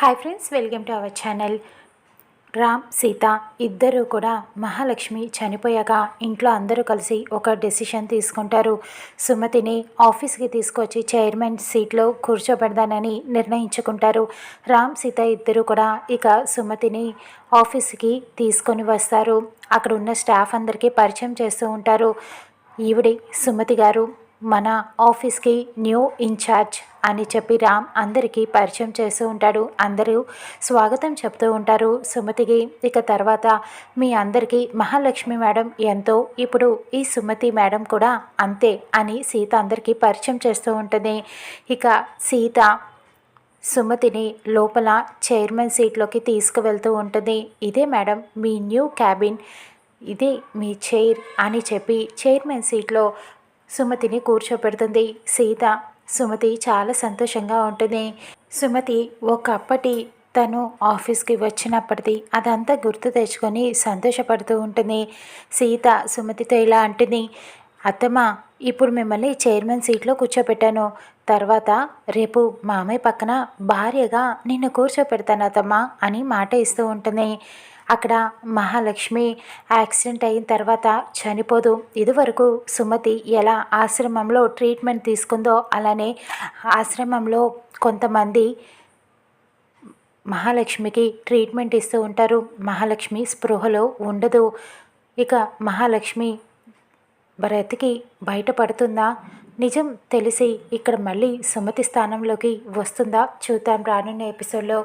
Hi friends, welcome to our channel. Ram Sita ఇద్దరు కూడా మహాలక్ష్మి చనిపోయాక ఇంట్లో అందరూ కలిసి ఒక డెసిషన్ తీసుకుంటారు. సుమతిని ఆఫీస్కి తీసుకొచ్చి చైర్మన్ సీట్లో కూర్చోబెడదానని నిర్ణయించుకుంటారు. రామ్ సీత ఇద్దరు కూడా ఇక సుమతిని ఆఫీస్కి తీసుకొని వస్తారు. అక్కడ ఉన్న స్టాఫ్ అందరికీ పరిచయం చేస్తూ ఉంటారు. ఈవిడే సుమతి గారు, మన ఆఫీస్కి న్యూ ఇన్ఛార్జ్ అని చెప్పి రామ్ అందరికీ పరిచయం చేస్తూ ఉంటాడు. అందరూ స్వాగతం చెప్తూ ఉంటారు సుమతికి. ఇక తర్వాత మీ అందరికీ మహాలక్ష్మి మేడం ఎంతో, ఇప్పుడు ఈ సుమతి మేడం కూడా అంతే అని సీత అందరికీ పరిచయం చేస్తూ ఉంటుంది. ఇక సీత సుమతిని లోపల చైర్మన్ సీట్లోకి తీసుకువెళ్తూ ఉంటుంది. ఇదే మేడం మీ న్యూ క్యాబిన్, ఇదే మీ చైర్ అని చెప్పి చైర్మన్ సీట్లో సుమతిని కూర్చోపెడుతుంది సీత. సుమతి చాలా సంతోషంగా ఉంటుంది. సుమతి ఒకప్పటి తను ఆఫీస్కి వచ్చినప్పటిది అదంతా గుర్తు తెచ్చుకొని సంతోషపడుతూ ఉంటుంది. సీత సుమతితో ఇలా అంటుంది, అత్తమ్మ, ఇప్పుడు మిమ్మల్ని చైర్మన్ సీట్లో కూర్చోపెట్టాను, తర్వాత రేపు మామయ్య పక్కన భార్యగా నిన్ను కూర్చోపెడతాను అత్తమ్మ అని మాట ఇస్తూ ఉంటుంది. అక్కడ మహాలక్ష్మి యాక్సిడెంట్ అయిన తర్వాత చనిపోదు. ఇదివరకు సుమతి ఎలా ఆశ్రమంలో ట్రీట్మెంట్ తీసుకుందో అలానే ఆశ్రమంలో కొంతమంది మహాలక్ష్మికి ట్రీట్మెంట్ ఇస్తూ ఉంటారు. మహాలక్ష్మి స్పృహలో ఉండదు. ఇక మహాలక్ష్మి బ్రతికి బయటపడుతుందా, నిజం తెలిసి ఇక్కడ మళ్ళీ సుమతి స్థానంలోకి వస్తుందా చూద్దాం రానున్న ఎపిసోడ్లో.